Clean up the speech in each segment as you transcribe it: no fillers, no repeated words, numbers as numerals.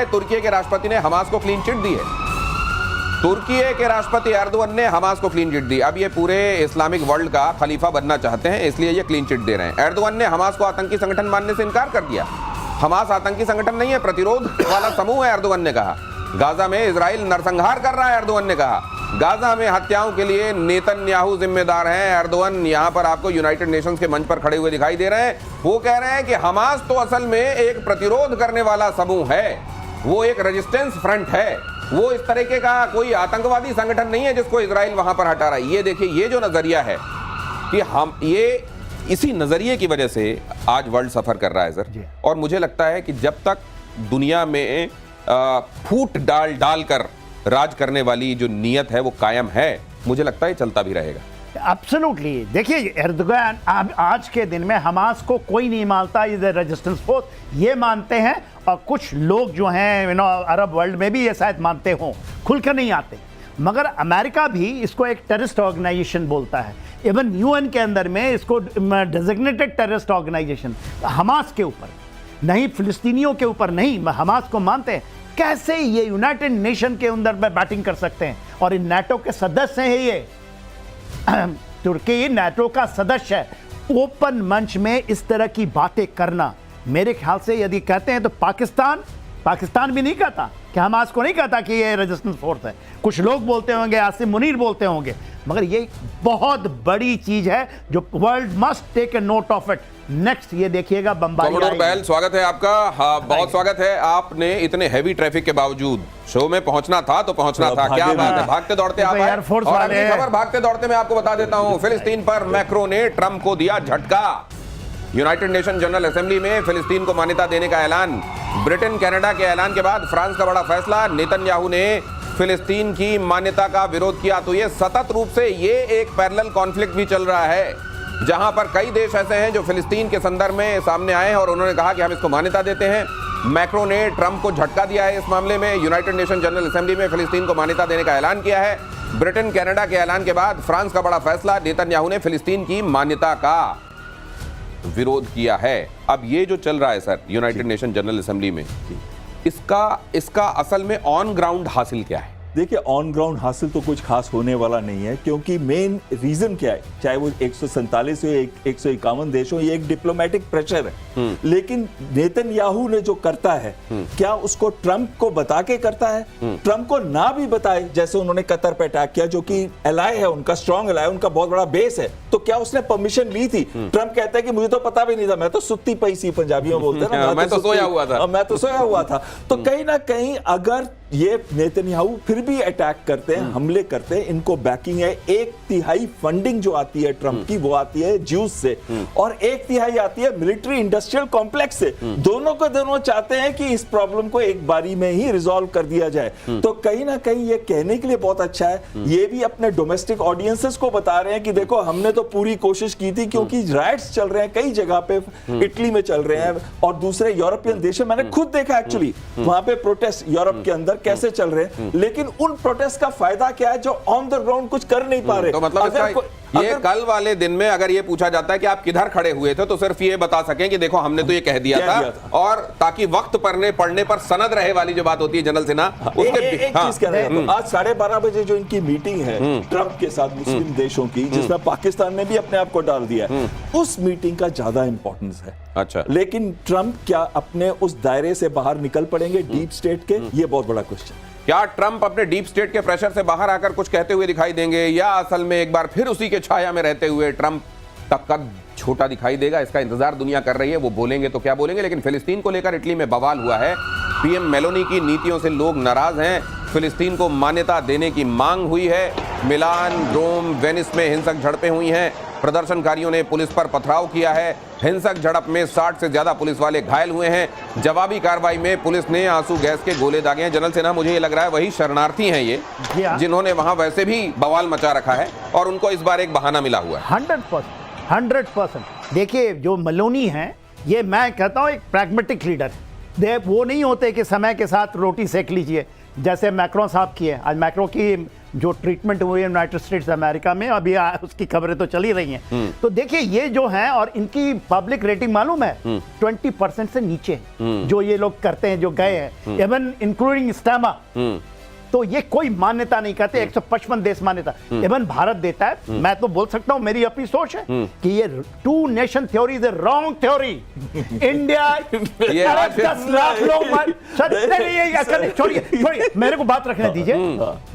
तुर्की के राष्ट्रपति ने हमास को क्लीन चिट दी है। तुर्की के राष्ट्रपति एर्दोगन ने हमास को क्लीन चिट दी। अब ये पूरे इस्लामिक वर्ल्ड का खलीफा बनना चाहते हैं, इसलिए ये क्लीन चिट दे रहे हैं। एर्दोगन ने हमास को आतंकी संगठन मानने से इनकार कर दिया। हमास आतंकी संगठन नहीं है, प्रतिरोध वाला समूह है, एर्दोगन ने कहा। गाजा में इजराइल नरसंहार कर रहा है, एर्दोगन ने कहा। गाजा में हत्याओं के लिए नेतन्याहू जिम्मेदार हैं। एर्दोगन यहां पर आपको यूनाइटेड नेशंस के मंच पर खड़े हुए दिखाई दे रहे हैं। वो कह रहे हैं कि हमास तो असल में एक प्रतिरोध करने वाला समूह है, वो एक रेजिस्टेंस फ्रंट है, वो इस तरीके का कोई आतंकवादी संगठन नहीं है जिसको इजराइल वहां पर हटा रहा है। ये देखिए, ये जो नजरिया है कि हम ये इसी नजरिए की वजह से आज वर्ल्ड सफर कर रहा है सर। और मुझे लगता है कि जब तक दुनिया में फूट डाल कर राज करने वाली जो नीयत है वो कायम है, मुझे लगता है चलता भी रहेगा। एब्सोल्युटली। देखिए, एर्दोगन आज के दिन में हमास को कोई नहीं मानता, इज ए रेजिस्टेंस फोर्स, ये मानते हैं। और कुछ लोग जो हैं अरब वर्ल्ड में भी ये शायद मानते हों, खुलकर नहीं आते। मगर अमेरिका भी इसको एक टेररिस्ट ऑर्गेनाइजेशन बोलता है। इवन यूएन के अंदर में इसको डेजिग्नेटेड टेररिस्ट ऑर्गेनाइजेशन, हमास के ऊपर नहीं, फिलिस्तीनियों के ऊपर नहीं, हमास को मानते हैं। कैसे ये यूनाइटेड नेशन के अंदर में बैटिंग कर सकते हैं? और इन नाटो के सदस्य हैं ये। तुर्की नाटो का सदस्य है। ओपन मंच में इस तरह की बातें करना, मेरे ख्याल से यदि कहते हैं तो पाकिस्तान भी नहीं कहता कि हमास को नहीं कहता कि ये रेजिस्टेंस फोर्स है। कुछ लोग बोलते होंगे, आसिम मुनीर बोलते होंगे, मगर ये बहुत बड़ी चीज है जो world must take a note of it. Next ये देखिएगा बमबारी। बहल, स्वागत है आपका। हाँ, बहुत स्वागत है। आपने इतने हैवी ट्रैफिक के बावजूद शो में पहुंचना था तो पहुंचना था। क्या बात है, भागते दौड़ते आप आए। और अगली खबर भागते दौड़ते मैं आपको बता देता हूं, फिलिस्तीन पर मैक्रो ने ट्रंप को दिया झटका। यूनाइटेड नेशन जनरल असेंबली में फिलिस्तीन को मान्यता देने का ऐलान। ब्रिटेन कनाडा के ऐलान के बाद फ्रांस का बड़ा फैसला। नेतन्याहू ने फिलिस्तीन की मान्यता का विरोध किया। तो ये सतत रूप से ये एक पैरेलल कॉन्फ्लिक्ट भी चल रहा है, जहां पर कई देश ऐसे हैं जो फिलिस्तीन के संदर्भ में सामने आए हैं और उन्होंने कहा कि हम इसको मान्यता देते हैं। मैक्रो ने ट्रंप को झटका दिया है इस मामले में। यूनाइटेड नेशन जनरल असेंबली में फिलिस्तीन को मान्यता देने का ऐलान किया है। ब्रिटेन कनाडा के ऐलान के बाद फ्रांस का बड़ा फैसला। नेतन्याहू ने फिलिस्तीन की मान्यता का विरोध किया है। अब ये जो चल रहा है sir United nation general assembly में, इसका असल में ऑन ग्राउंड हासिल क्या है? देखिए, ऑन ग्राउंड हासिल तो कुछ खास होने वाला नहीं है, क्योंकि मेन रीजन क्या है, चाहे वो 147 हो, 151 देश हो, ये एक डिप्लोमेटिक प्रेशर है। लेकिन नेतन्याहू ने जो करता है, क्या उसको ट्रंप को बता के करता है? ट्रंप को ना भी बताए, जैसे उन्होंने कतर पे अटैक किया, जो कि एलाय है उनका, स्ट्रॉन्ग एलाय, उनका बहुत बड़ा बेस है, तो क्या उसने परमिशन ली थी? ट्रंप कहता है कि मुझे तो पता भी नहीं था, मैं तो सुत्ती पई सी, पंजाबियों बोलते हैं ना, मैं तो सोया हुआ था। तो कहीं ना कहीं अगर ये नेतन्याहू फिर भी अटैक करते हैं, हमले करते हैं, इनको बैकिंग है। 1/3 फंडिंग जो आती है ट्रंप की, वो आती है ज्यूस से, और 1/3 आती है मिलिट्री इंडस्ट्रियल कॉम्प्लेक्स से। दोनों को दोनों चाहते हैं कि इस प्रॉब्लम को एक बारी में ही रिजॉल्व कर दिया जाए। तो कहीं ना कहीं ये कहने के लिए बहुत अच्छा है। ये भी अपने डोमेस्टिक ऑडियंसेस को बता रहे हैं कि देखो, हमने तो पूरी कोशिश की थी, क्योंकि राइट्स चल रहे हैं कई जगह पे, इटली में चल रहे हैं और दूसरे यूरोपियन देश में। मैंने खुद देखा एक्चुअली वहां पे प्रोटेस्ट यूरोप के अंदर कैसे चल रहे हैं। लेकिन उन प्रोटेस्ट का फायदा क्या है, जो ऑन द ग्राउंड कुछ कर नहीं पा रहे। तो मतलब ये कल वाले दिन में अगर ये पूछा जाता है कि आप किधर खड़े हुए थे, तो सिर्फ ये बता सकें कि देखो हमने तो ये कह दिया था। और ताकि वक्त पढ़ने पर सनद रहे वाली जो बात होती है जनरल सिन्हा, एक चीज कह रहे हैं, आज 12:30 बजे जो इनकी मीटिंग है ट्रंप के साथ मुस्लिम देशों की, जिसमें पाकिस्तान ने भी अपने आप को डाल दिया, उस मीटिंग का ज्यादा इंपॉर्टेंस है। अच्छा, लेकिन ट्रंप क्या अपने उस दायरे से बाहर निकल पड़ेंगे डीप स्टेट के, ये बहुत बड़ा क्वेश्चन। क्या ट्रंप अपने डीप स्टेट के प्रेशर से बाहर आकर कुछ कहते हुए दिखाई देंगे, या असल में एक बार फिर उसी के छाया में रहते हुए ट्रंप का कद छोटा दिखाई देगा? इसका इंतजार दुनिया कर रही है। वो बोलेंगे तो क्या बोलेंगे। लेकिन फिलिस्तीन को लेकर इटली में बवाल हुआ है। पीएम मेलोनी की नीतियों से लोग नाराज हैं। फिलिस्तीन को मान्यता देने की मांग हुई है। मिलान, रोम, वेनिस में हिंसक झड़पें हुई हैं। प्रदर्शनकारियों ने पुलिस पर पथराव किया है। हिंसक झड़प में 60 से ज्यादा पुलिस वाले घायल हुए हैं। जवाबी कार्रवाई में पुलिस ने आंसू गैस के गोले दागे हैं। जनरल सिन्हा, मुझे ये लग रहा है वही शरणार्थी हैं ये, जिन्होंने वहां वैसे भी बवाल मचा रखा है और उनको इस बार एक बहाना मिला हुआ है। 100%। देखिए, जो मेलोनी हैं, ये मैं कहता हूँ एक प्रैग्मेटिक लीडर है। वो नहीं होते कि समय के साथ रोटी सेक लीजिए, जैसे मैक्रो साहब की है। आज मैक्रो की जो ट्रीटमेंट हुई है यूनाइटेड स्टेट्स अमेरिका में, अभी उसकी खबरें तो चली रही हैं। तो देखिए ये जो है, और इनकी पब्लिक रेटिंग मालूम है 20% से नीचे जो ये लोग करते हैं, जो गए हैं, इवन इंक्लूडिंग स्टेमा। तो ये कोई मान्यता नहीं करते, 155 देश मान्यता, इवन भारत देता है। मैं तो बोल सकता हूं, मेरी अपनी सोच है कि ये 2 nation theory is wrong theory. India 10 lakh लोग छोड़िए, मेरे को बात रखने दीजिए।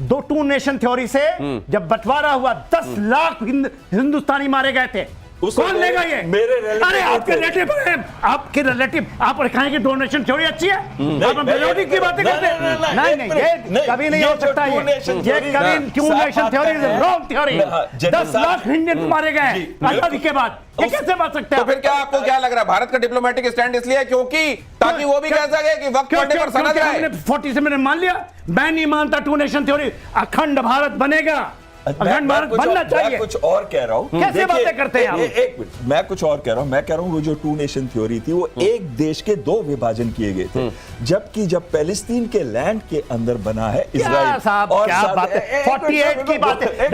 2 नेशन थ्योरी से जब बंटवारा हुआ 10 लाख हिंदुस्तानी मारे गए थे। कौन लेगा ये? मेरे रिलेटिव। अरे आपके रिलेटिव आप कहेंगे डोनेशन थ्योरी अच्छी है, आप मेलोडी की बातें करते हैं। नहीं, ये कभी नहीं हो सकता। ये कभी क्यों nation theory is wrong theory. 10 lakh Indian मारे गए आजादी के बाद, ये कैसे बात सकते हैं? तो फिर क्या आपको क्या लग रहा है, भारत का डिप्लोमेटिक स्टैंड इसलिए है क्योंकि ताकि वो भी कह सके कि वक्त पड़ने पर सनद रहे। 40 से मैंने मान लिया, मैं नहीं मानता 2 नेशन थ्योरी। अखंड भारत बनेगा, अखंड भारत बनना चाहिए। मैं कुछ और कह रहा हूं। कैसे बातें करते हैं आप? एक मिनट, मैं कुछ और कह रहा हूं। मैं कह रहा हूं वो जो 2 नेशन थ्योरी थी वो एक देश के 2 विभाजन किए गए थे, जबकि जब पैलेस्टीन के लैंड के अंदर बना है इजराइल। क्या बात है, 48 की बात है।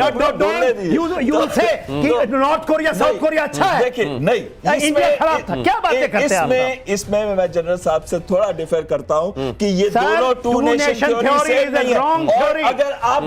यू से कि नॉर्थ कोरिया साउथ कोरिया अच्छा है। देखिए नहीं, इंडिया खराब था, क्या बातें करते हैं? इसमें मैं जनरल साहब से थोड़ा डिफर करता हूं कि ये दोनों 2 नेशन थ्योरी से नहीं है। और अगर आप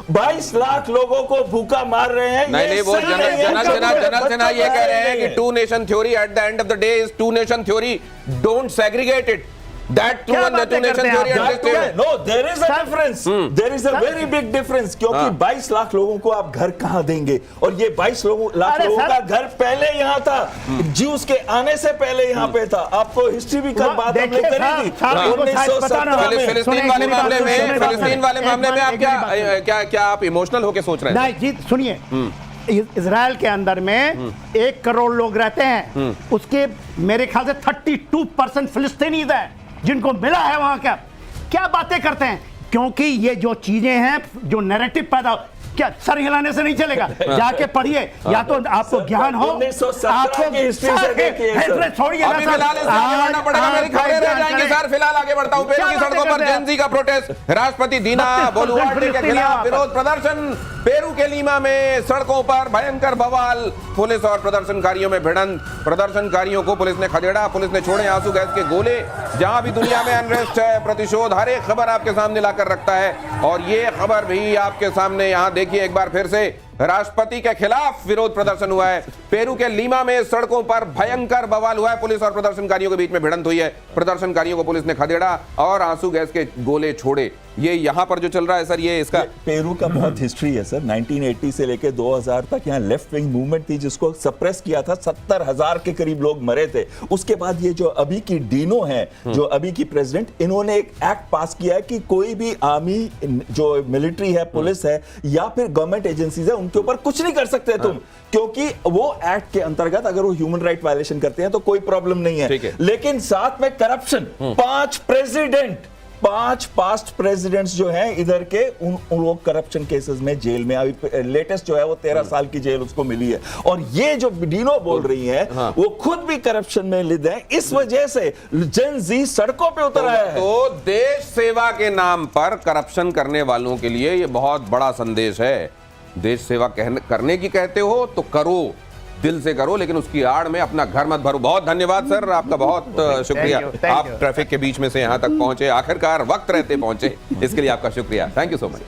22 लाख लोगों को भूखा मार रहे हैं, नहीं, वो जनरल सेना ये कह रहे हैं कि 2 nation theory at the end of the day is 2 nation theory, don't segregate it. That 2 nation theory existed. No, there is a difference. There is a very big difference. क्योंकि 22 लाख लोगों को आप घर कहां देंगे? और ये 22 लाख लोगों का घर पहले यहाँ था, ज्यूस के आने से पहले यहाँ पे था। आपको हिस्ट्री भी कल बात हमने करी थी 1917 में। फिलिस्तीन वाले मामले में आप क्या आप इमोशनल होके सोच रहे हैं? नहीं जी, सुनिए, इजराइल के अंदर में 1 करोड़ लोग रहते हैं, उसके मेरे ख्याल से 32% फिलिस्तीनी है जिनको मिला है वहां का। क्या बातें करते हैं? क्योंकि ये जो चीजें हैं, जो नैरेटिव पैदा, क्या सर हिलाने से नहीं चलेगा, जाके पढ़िए, या तो आपको ज्ञान हो, आपको छोड़िए ना सर। फिलहाल आगे बढ़ता हूं। पेरू की सड़कों पर जेन-ज़ी का प्रोटेस्ट, राष्ट्रपति दीना बोलुआर्टे के खिलाफ विरोध प्रदर्शन। पेरू के लीमा में सड़कों पर भयंकर बवाल, पुलिस और प्रदर्शनकारियों में भिड़ंत। प्रदर्शनकारियों को पुलिस ने खदेड़ा, पुलिस ने छोड़े आंसू गैस के गोले। जहां भी दुनिया में अनरेस्ट है, प्रतिशोध, हर एक खबर आपके सामने लाकर रखता है, और ये खबर भी आपके सामने। यहां देखिए एक बार फिर से राष्ट्रपति के खिलाफ विरोध प्रदर्शन हुआ है। पेरू के लीमा में सड़कों पर भयंकर बवाल हुआ है, पुलिस और प्रदर्शनकारियों के बीच में भिड़ंत हुई है। प्रदर्शनकारियों को पुलिस ने खदेड़ा और आंसू गैस के गोले छोड़े। ये यहां पर जो चल रहा है सर, ये इसका पेरू का बहुत हिस्ट्री है सर। 1980 से लेकर 2000 तक यहाँ लेफ्ट विंग मूवमेंट थी जिसको सप्रेस किया था। 70,000 के करीब लोग मरे थे। उसके बाद ये जो अभी की डीनो है, जो अभी की प्रेसिडेंट, इन्होंने एक एक्ट पास किया है कि कोई भी आर्मी, जो मिलिट्री है, पुलिस है, या फिर गवर्नमेंट एजेंसीज है, उनके ऊपर कुछ नहीं कर सकते तुम, क्योंकि वो एक्ट के अंतर्गत अगर वो ह्यूमन राइट वायलेशन करते हैं तो कोई प्रॉब्लम नहीं है। लेकिन साथ में करप्शन, 5 पास्ट प्रेसिडेंट्स जो हैं इधर के, उन लोग करप्शन केसेस में जेल में। अभी लेटेस्ट जो है वो 13 साल की जेल उसको मिली है। और ये जो डीनो बोल रही है, वो खुद भी करप्शन में लिद है। इस वजह से जेन-ज़ी सड़कों पे उतर आया है। तो देश सेवा के नाम पर करप्शन करने वालों के लिए ये बहुत बड़ा संदेश है। देश सेवा करने की कहते हो तो करो, दिल से करो, लेकिन उसकी आड़ में अपना घर मत भरो। बहुत धन्यवाद सर, आपका बहुत शुक्रिया। आप ट्रैफिक के बीच में से यहां तक पहुंचे, आखिरकार वक्त रहते पहुंचे, इसके लिए आपका शुक्रिया। Thank you so much.